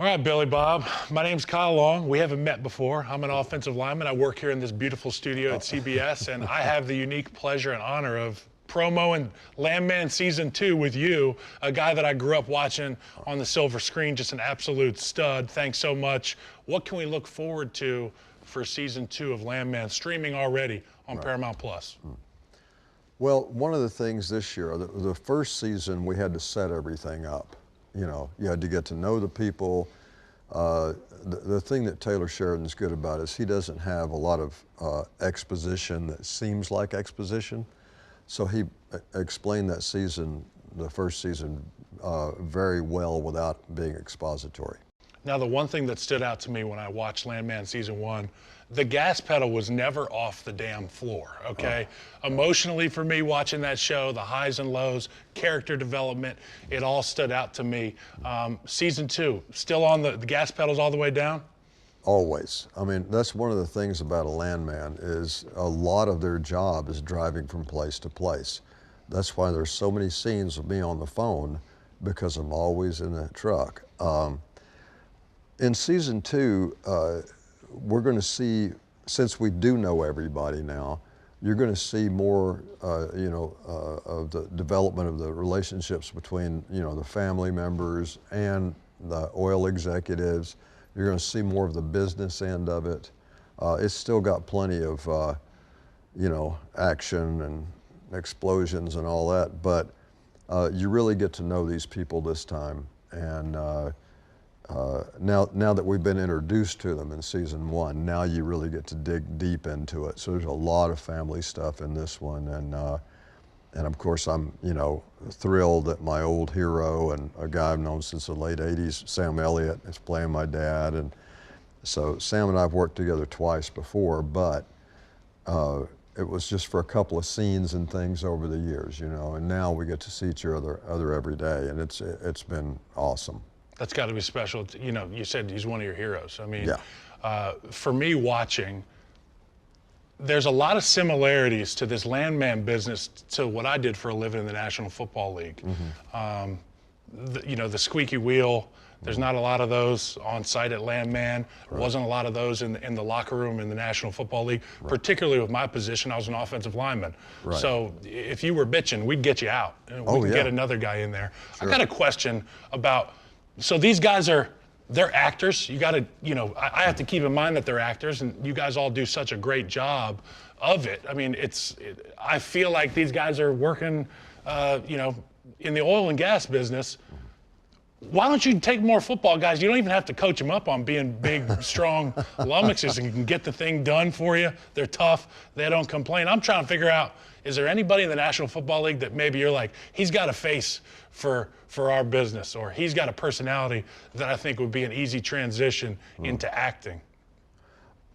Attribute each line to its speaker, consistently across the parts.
Speaker 1: All right, Billy Bob. My name's Kyle Long. We haven't met before. I'm an offensive lineman. I work here in this beautiful studio at CBS, and I have the unique pleasure and honor of promo and Landman Season 2 with you, a guy that I grew up watching on the silver screen, just an absolute stud. Thanks so much. What can we look forward to for Season 2 of Landman, streaming already on Paramount Plus?
Speaker 2: Well, one of the things this year, the first season, we had to set everything up. You know, you had to get to know the people. The thing that Taylor Sheridan's good about is he doesn't have a lot of exposition that seems like exposition. So he explained that season, the first season, very well without being expository.
Speaker 1: Now, the one thing that stood out to me when I watched Landman Season 1, the gas pedal was never off the damn floor, okay? Emotionally for me, watching that show, the highs and lows, character development, it all stood out to me. Season 2, still on the gas pedals all the way down?
Speaker 2: Always. I mean, that's one of the things about a landman is a lot of their job is driving from place to place. That's why there's so many scenes of me on the phone, because I'm always in that truck. In Season 2, we're going to see, since we do know everybody now, you're going to see more, of the development of the relationships between, the family members and the oil executives. You're going to see more of the business end of it. It's still got plenty of, action and explosions and all that, but you really get to know these people this time. And now that we've been introduced to them in Season 1, now you really get to dig deep into it. So there's a lot of family stuff in this one, and of course I'm thrilled that my old hero and a guy I've known since the late '80s, Sam Elliott, is playing my dad. And so Sam and I've worked together twice before, but it was just for a couple of scenes and things over the years, and now we get to see each other every day, and it's been awesome.
Speaker 1: That's got to be special. You said he's one of your heroes. I mean, for me watching, there's a lot of similarities to this landman business to what I did for a living in the National Football League. The squeaky wheel, there's not a lot of those on site at Landman. There wasn't a lot of those in the locker room in the National Football League, particularly with my position. I was an offensive lineman. So if you were bitching, we'd get you out. We could get another guy in there. I got a question about, so these guys they're actors. You got to, I have to keep in mind that they're actors, and you guys all do such a great job of it. I mean, I feel like these guys are working, in the oil and gas business. Why don't you take more football guys? You don't even have to coach them up on being big, strong lummoxes, and can get the thing done for you. They're tough. They don't complain. I'm trying to figure out, is there anybody in the National Football League that maybe you're like, he's got a face for our business, or he's got a personality that I think would be an easy transition into acting?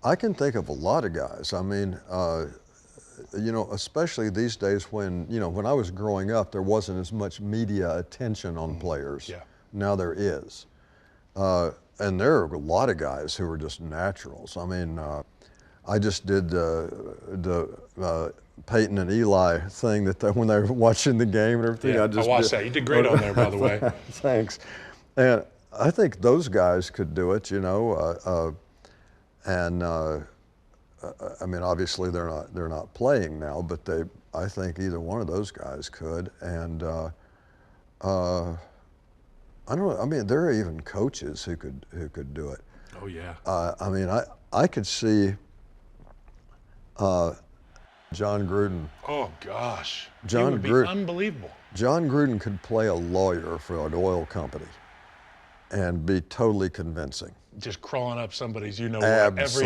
Speaker 2: I can think of a lot of guys. I mean, especially these days when I was growing up, there wasn't as much media attention on players. Now there is. And there are a lot of guys who are just naturals. I mean, I just did the Peyton and Eli thing when they were watching the game and everything.
Speaker 1: I watched that. You did great on there, by the way.
Speaker 2: Thanks. And I think those guys could do it, I mean, obviously they're not playing now, but I think either one of those guys could. And I don't know. I mean, there are even coaches who could do it.
Speaker 1: Oh yeah.
Speaker 2: I mean, I could see John Gruden.
Speaker 1: Oh gosh.
Speaker 2: John
Speaker 1: Gruden would be unbelievable.
Speaker 2: John Gruden could play a lawyer for an oil company and be totally convincing.
Speaker 1: Just crawling up somebody's, every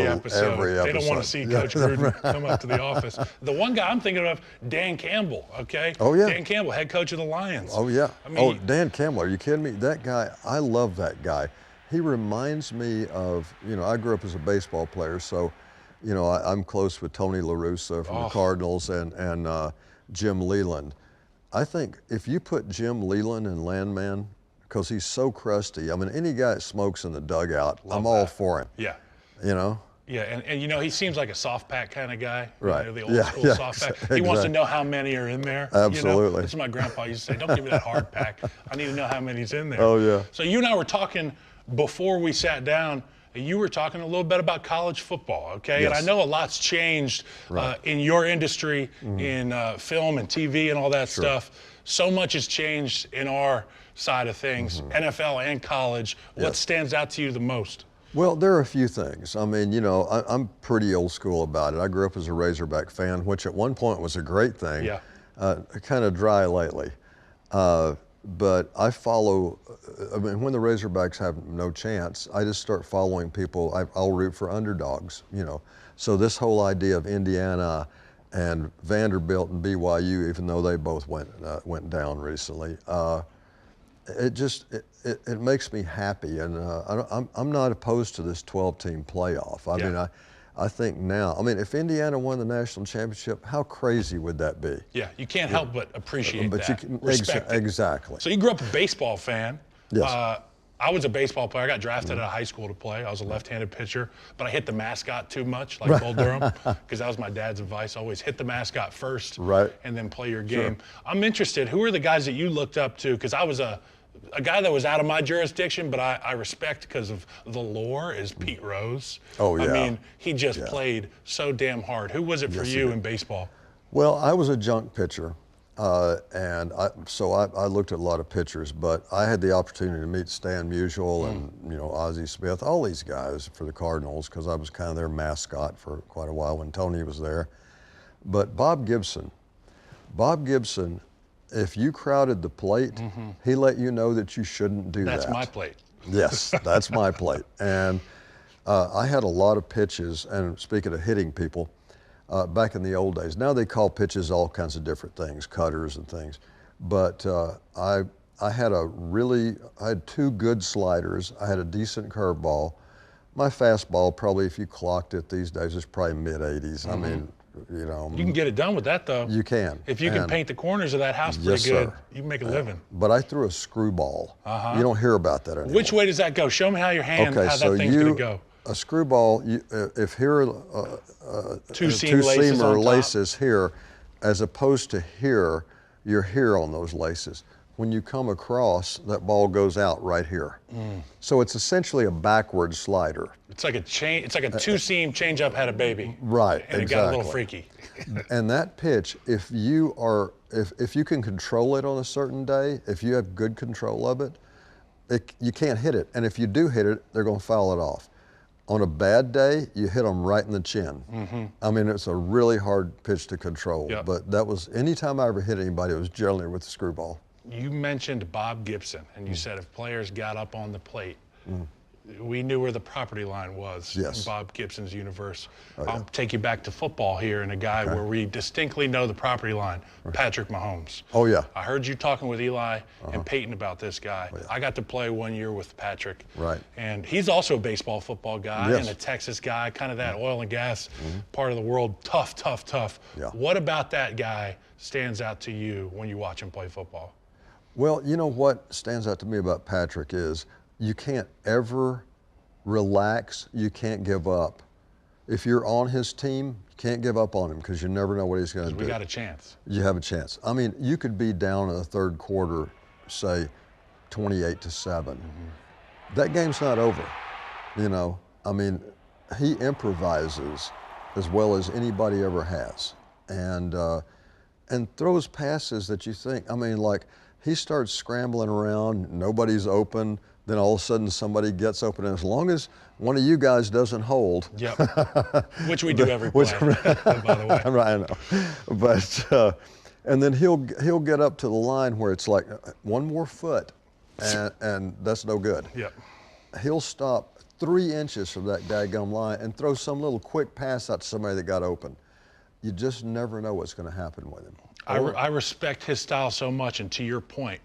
Speaker 1: episode. They don't want to see Coach Gruden come up to the office. The one guy I'm thinking of, Dan Campbell, okay?
Speaker 2: Oh, yeah.
Speaker 1: Dan Campbell, head coach of the Lions.
Speaker 2: Oh, yeah.
Speaker 1: I mean,
Speaker 2: Dan Campbell, are you kidding me? That guy, I love that guy. He reminds me of, I grew up as a baseball player, so, I'm close with Tony La Russa from the Cardinals and Jim Leland. I think if you put Jim Leland in Landman, because he's so crusty. I mean, any guy that smokes in the dugout, I'm all for him.
Speaker 1: Yeah. Yeah, and he seems like a soft pack kind of guy.
Speaker 2: Right.
Speaker 1: The old school soft pack. He wants to know how many are in there.
Speaker 2: Absolutely.
Speaker 1: That's what my grandpa used to say. Don't give me that hard pack. I need to know how many's in there.
Speaker 2: Oh, yeah.
Speaker 1: So you and I were talking before we sat down, you were talking a little bit about college football, okay?
Speaker 2: Yes.
Speaker 1: And I know a lot's changed in your industry, in film and TV and all that stuff. So much has changed in our side of things, NFL and college. What stands out to you the most?
Speaker 2: Well, there are a few things. I mean, you know, I'm pretty old school about it. I grew up as a Razorback fan, which at one point was a great thing.
Speaker 1: Yeah.
Speaker 2: Kind of dry lately. But I follow, I mean, when the Razorbacks have no chance, I just start following people. I'll root for underdogs, you know. So this whole idea of Indiana and Vanderbilt and BYU, even though they both went down recently, it makes me happy. And I'm not opposed to this 12-team playoff. I mean, I think now, I mean, if Indiana won the national championship, how crazy would that be?
Speaker 1: Yeah, you can't help but appreciate
Speaker 2: But
Speaker 1: that,
Speaker 2: you can,
Speaker 1: respect it.
Speaker 2: exactly.
Speaker 1: So you grew up a baseball fan.
Speaker 2: Yes.
Speaker 1: I was a baseball player. I got drafted out of high school to play. I was a left-handed pitcher, but I hit the mascot too much, like Bull Durham, because that was my dad's advice. Always hit the mascot first, and then play your game. I'm interested. Who are the guys that you looked up to? Because I was a guy that was out of my jurisdiction, but I respect because of the lore, is Pete Rose.
Speaker 2: Oh, yeah.
Speaker 1: I mean, he just played so damn hard. Who was it for you in baseball?
Speaker 2: Well, I was a junk pitcher, and so I looked at a lot of pitchers, but I had the opportunity to meet Stan Musial and, you know, Ozzie Smith, all these guys for the Cardinals, because I was kind of their mascot for quite a while when Tony was there. But Bob Gibson, if you crowded the plate, he let you know that you shouldn't do that.
Speaker 1: That's my plate.
Speaker 2: Yes, that's my plate. And I had a lot of pitches, and speaking of hitting people, back in the old days. Now they call pitches all kinds of different things, cutters and things. But I had two good sliders. I had a decent curveball. My fastball, probably if you clocked it these days, is probably mid-80s. I mean, you know.
Speaker 1: You can get it done with that, though.
Speaker 2: You can.
Speaker 1: If you can paint the corners of that house pretty good, you can make a living.
Speaker 2: But I threw a screwball. You don't hear about that anymore.
Speaker 1: Which way does that go? Show me how your hand, how that thing's going to go.
Speaker 2: A screwball, if here
Speaker 1: two-seam
Speaker 2: laces here, as opposed to here, you're here on those laces. When you come across, that ball goes out right here. So it's essentially a backward slider.
Speaker 1: It's like a two-seam change-up had a baby.
Speaker 2: Right,
Speaker 1: and
Speaker 2: exactly.
Speaker 1: it got a little freaky.
Speaker 2: And that pitch, if you can control it on a certain day, if you have good control of it, you can't hit it. And if you do hit it, they're going to foul it off. On a bad day, you hit them right in the chin. I mean, it's a really hard pitch to control. But that was, anytime I ever hit anybody, it was generally with the screwball.
Speaker 1: You mentioned Bob Gibson, and you said if players got up on the plate, we knew where the property line was in Bob Gibson's universe. I'll take you back to football here, and a guy where we distinctly know the property line, Patrick Mahomes.
Speaker 2: Oh, yeah.
Speaker 1: I heard you talking with Eli and Peyton about this guy. I got to play 1 year with Patrick. And he's also a baseball, football guy and a Texas guy, kind of that oil and gas part of the world. Tough. What about that guy stands out to you when you watch him play football?
Speaker 2: Well, you know what stands out to me about Patrick is you can't ever relax, you can't give up. If you're on his team, you can't give up on him because you never know what he's going to do.
Speaker 1: We got a chance.
Speaker 2: You have a chance. I mean, you could be down in the third quarter, say 28-7. That game's not over, you know. I mean, he improvises as well as anybody ever has, and throws passes that you think, I mean, like, he starts scrambling around, nobody's open, then all of a sudden somebody gets open, and as long as one of you guys doesn't hold.
Speaker 1: Which we do every play, by the way.
Speaker 2: Right, I know. But, and then he'll get up to the line where it's like one more foot, and that's no good. He'll stop 3 inches from that daggum line and throw some little quick pass out to somebody that got open. You just never know what's going to happen with him.
Speaker 1: I respect his style so much, and to your point,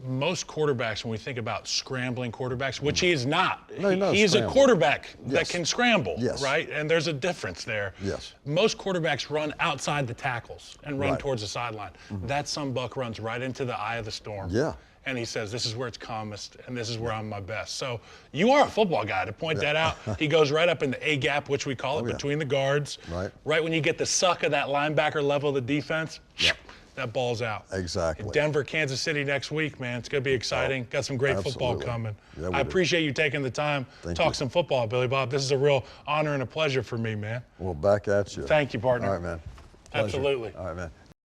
Speaker 1: most quarterbacks, when we think about scrambling quarterbacks, which he is not, he's a quarterback that can scramble, right? And there's a difference there. Most quarterbacks run outside the tackles and run towards the sideline. That sumbug runs right into the eye of the storm. And he says, this is where it's calmest, and this is where I'm my best. So you are a football guy, to point that out. He goes right up in the A-gap, which we call it, between the guards. Right when you get the suck of that linebacker level of the defense, that ball's out.
Speaker 2: Exactly.
Speaker 1: Denver, Kansas City next week, man. It's going to be exciting. Got some great football
Speaker 2: absolutely.
Speaker 1: coming.
Speaker 2: Yeah, we
Speaker 1: I
Speaker 2: do.
Speaker 1: appreciate you taking the time to talk some football, Billy Bob. This is a real honor and a pleasure for me, man.
Speaker 2: Well, back at you.
Speaker 1: Thank you, partner.
Speaker 2: All right, man. Pleasure.
Speaker 1: Absolutely.
Speaker 2: All right, man.